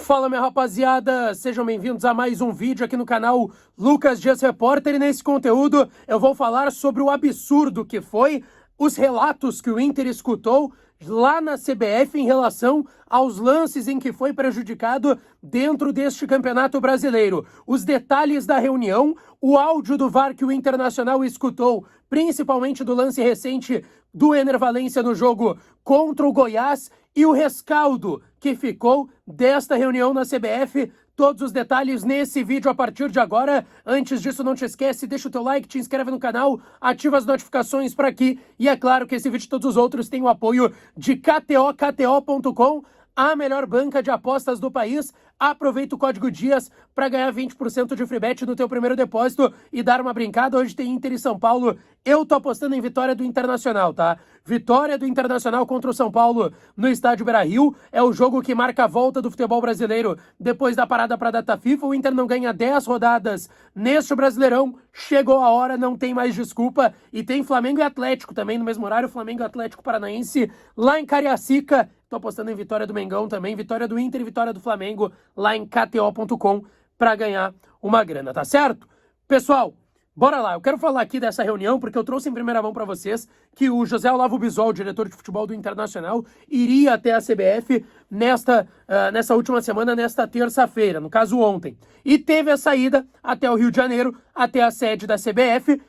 Fala, minha rapaziada, sejam bem-vindos a mais um vídeo aqui no canal Lucas Dias Repórter, e nesse conteúdo eu vou falar sobre o absurdo que foi os relatos que o Inter escutou lá na CBF em relação aos lances em que foi prejudicado dentro deste Campeonato Brasileiro. Os detalhes da reunião, o áudio do VAR que o Internacional escutou, principalmente do lance recente do Ener Valencia no jogo contra o Goiás, e o rescaldo que ficou desta reunião na CBF. Todos os detalhes nesse vídeo a partir de agora. Antes disso, não te esquece, deixa o teu like, te inscreve no canal, ativa as notificações por aqui. E é claro que esse vídeo e todos os outros têm o apoio de KTO.com, a melhor banca de apostas do país. Aproveita o código DIAS para ganhar 20% de free bet no teu primeiro depósito e dar uma brincada. Hoje tem Inter e São Paulo. Eu tô apostando em vitória do Internacional, tá? Vitória do Internacional contra o São Paulo no estádio Beira-Rio. É o jogo que marca a volta do futebol brasileiro depois da parada para a data FIFA. O Inter não ganha 10 rodadas neste Brasileirão. Chegou a hora, não tem mais desculpa. E tem Flamengo e Atlético também no mesmo horário. Flamengo e Atlético Paranaense lá em Cariacica. Tô apostando em vitória do Mengão também, vitória do Inter e vitória do Flamengo lá em KTO.com para ganhar uma grana, tá certo? Pessoal, bora lá. Eu quero falar aqui dessa reunião porque eu trouxe em primeira mão para vocês que o José Olavo Bisol, diretor de futebol do Internacional, iria até a CBF nessa última semana, nesta terça-feira, no caso ontem. E teve a saída até o Rio de Janeiro, até a sede da CBF.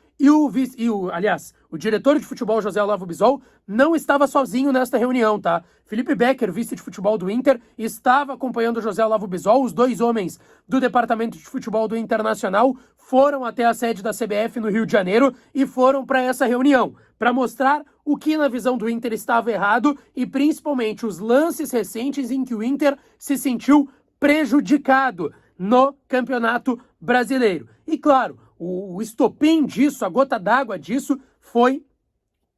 Aliás, o diretor de futebol, José Olavo Bisol, não estava sozinho nesta reunião, tá? Felipe Becker, vice de futebol do Inter, estava acompanhando o José Olavo Bisol. Os dois homens do departamento de futebol do Internacional foram até a sede da CBF no Rio de Janeiro e foram para essa reunião, para mostrar o que na visão do Inter estava errado e principalmente os lances recentes em que o Inter se sentiu prejudicado no Campeonato Brasileiro. E claro, o estopim disso, a gota d'água disso, foi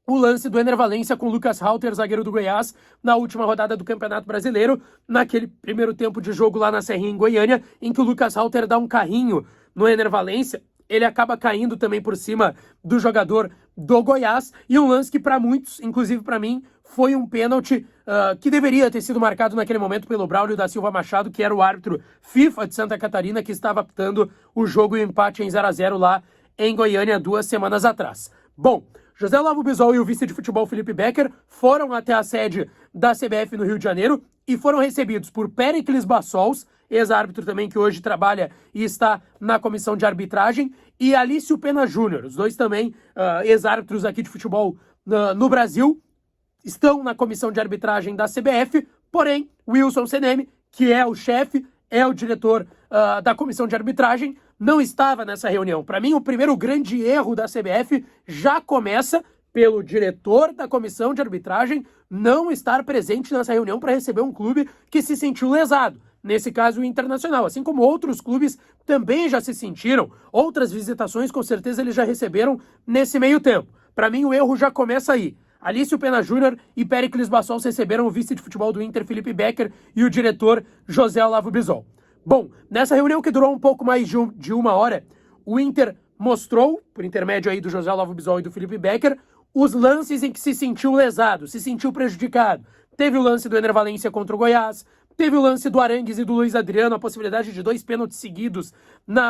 o lance do Ener Valencia com o Lucas Halter, zagueiro do Goiás, na última rodada do Campeonato Brasileiro, naquele primeiro tempo de jogo lá na Serrinha, em Goiânia, em que o Lucas Halter dá um carrinho no Ener Valencia. Ele acaba caindo também por cima do jogador do Goiás, e um lance que para muitos, inclusive para mim, foi um pênalti que deveria ter sido marcado naquele momento pelo Braulio da Silva Machado, que era o árbitro FIFA de Santa Catarina, que estava apitando o jogo e o empate em 0-0 lá em Goiânia 2 semanas atrás. Bom, José Olavo Bisol e o vice de futebol Felipe Becker foram até a sede da CBF no Rio de Janeiro e foram recebidos por Péricles Bassols, ex-árbitro também que hoje trabalha e está na comissão de arbitragem, e Alício Pena Júnior, os dois também ex-árbitros aqui de futebol no Brasil, estão na comissão de arbitragem da CBF, porém, Wilson Seneme, que é o chefe, é o diretor da comissão de arbitragem, não estava nessa reunião. Para mim, o primeiro grande erro da CBF já começa pelo diretor da comissão de arbitragem não estar presente nessa reunião para receber um clube que se sentiu lesado. Nesse caso, o Internacional, assim como outros clubes também já se sentiram, outras visitações com certeza eles já receberam nesse meio tempo. Para mim, o erro já começa aí. Alício Pena Júnior e Péricles Bassols receberam o vice de futebol do Inter, Felipe Becker, e o diretor José Olavo Bisol. Bom, nessa reunião que durou um pouco mais de uma hora, o Inter mostrou, por intermédio aí do José Olavo Bisol e do Felipe Becker, os lances em que se sentiu lesado, se sentiu prejudicado. Teve o lance do Ener Valencia contra o Goiás, teve o lance do Arangues e do Luiz Adriano, a possibilidade de 2 pênaltis seguidos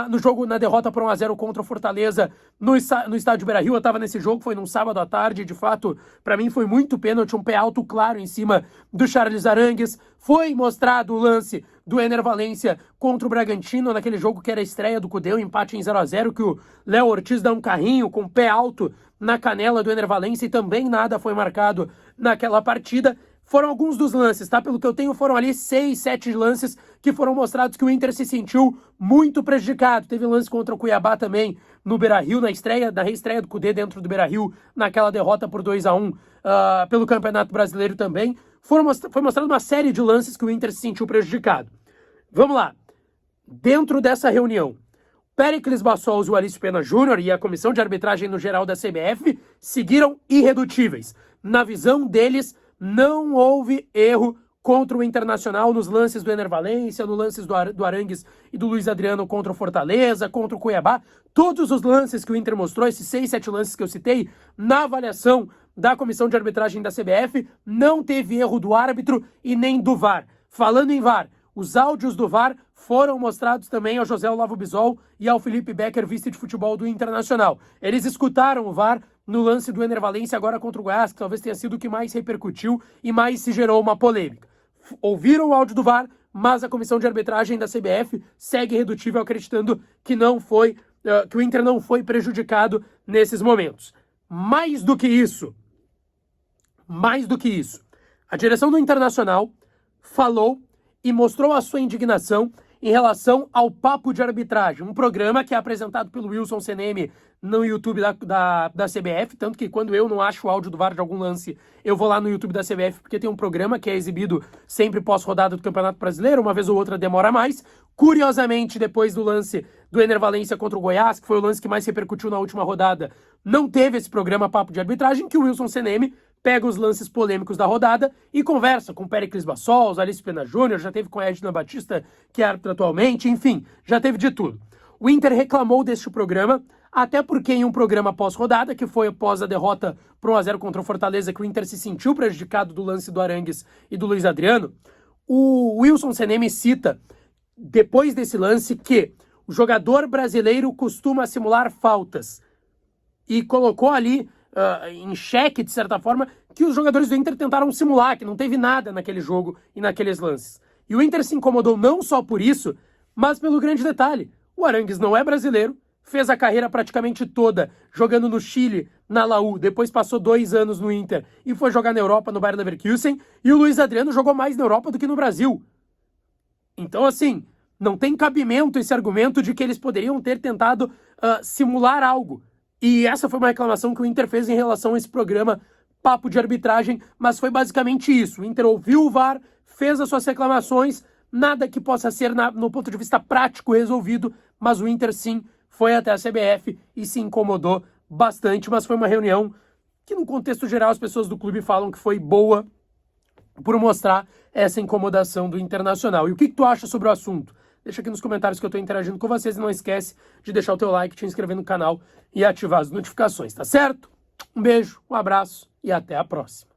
no jogo, na derrota por 1-0 contra o Fortaleza no estádio Beira-Rio. Eu estava nesse jogo, foi num sábado à tarde, de fato, para mim foi muito pênalti, um pé alto claro em cima do Charles Arangues. Foi mostrado o lance do Ener Valencia contra o Bragantino, naquele jogo que era a estreia do Cudê, o empate em 0-0, que o Léo Ortiz dá um carrinho com o pé alto na canela do Ener Valencia, e também nada foi marcado naquela partida. Foram alguns dos lances, tá? Pelo que eu tenho, foram ali 6, 7 lances que foram mostrados que o Inter se sentiu muito prejudicado. Teve lance contra o Cuiabá também no Beira-Rio, na reestreia do Cudê dentro do Beira-Rio, naquela derrota por 2-1 pelo Campeonato Brasileiro também. Foi mostrada uma série de lances que o Inter se sentiu prejudicado. Vamos lá. Dentro dessa reunião, Péricles Bassols e o Alício Pena Júnior e a comissão de arbitragem no geral da CBF seguiram irredutíveis. Na visão deles, não houve erro contra o Internacional nos lances do Ener Valencia, nos lances do Arangues e do Luiz Adriano contra o Fortaleza, contra o Cuiabá. Todos os lances que o Inter mostrou, esses 6, 7 lances que eu citei, na avaliação da comissão de arbitragem da CBF, não teve erro do árbitro e nem do VAR. Falando em VAR, Os áudios do VAR foram mostrados também ao José Olavo Bisol e ao Felipe Becker, vice de futebol do Internacional. Eles escutaram o VAR no lance do Ener Valencia agora contra o Goiás, que talvez tenha sido o que mais repercutiu e mais se gerou uma polêmica. Ouviram o áudio do VAR, mas a comissão de arbitragem da CBF segue redutível, acreditando que que o Inter não foi prejudicado nesses momentos. Mais do que isso, a direção do Internacional falou e mostrou a sua indignação em relação ao Papo de Arbitragem, um programa que é apresentado pelo Wilson Seneme no YouTube da CBF, tanto que quando eu não acho o áudio do VAR de algum lance, eu vou lá no YouTube da CBF, porque tem um programa que é exibido sempre pós-rodada do Campeonato Brasileiro, uma vez ou outra demora mais. Curiosamente, depois do lance do Ener Valencia contra o Goiás, que foi o lance que mais repercutiu na última rodada, não teve esse programa Papo de Arbitragem, que o Wilson Seneme pega os lances polêmicos da rodada e conversa com Péricles Bassols, Alice Pena Júnior, já teve com a Edna Batista, que é árbitra atualmente, enfim, já teve de tudo. O Inter reclamou deste programa, até porque em um programa pós-rodada, que foi após a derrota por 1-0 contra o Fortaleza, que o Inter se sentiu prejudicado do lance do Arangues e do Luiz Adriano, o Wilson Seneme cita, depois desse lance, que o jogador brasileiro costuma simular faltas. E colocou ali em xeque, de certa forma, que os jogadores do Inter tentaram simular, que não teve nada naquele jogo e naqueles lances. E o Inter se incomodou não só por isso, mas pelo grande detalhe. O Arangues não é brasileiro, fez a carreira praticamente toda jogando no Chile, na Laú, depois passou 2 anos no Inter e foi jogar na Europa, no Bayer Leverkusen, e o Luiz Adriano jogou mais na Europa do que no Brasil. Então, assim, não tem cabimento esse argumento de que eles poderiam ter tentado simular algo. E essa foi uma reclamação que o Inter fez em relação a esse programa Papo de Arbitragem, mas foi basicamente isso. O Inter ouviu o VAR, fez as suas reclamações, nada que possa ser, no ponto de vista prático, resolvido, mas o Inter sim foi até a CBF e se incomodou bastante, mas foi uma reunião que, no contexto geral, as pessoas do clube falam que foi boa por mostrar essa incomodação do Internacional. E o que tu acha sobre o assunto? Deixa aqui nos comentários que eu estou interagindo com vocês e não esquece de deixar o teu like, te inscrever no canal e ativar as notificações, tá certo? Um beijo, um abraço e até a próxima.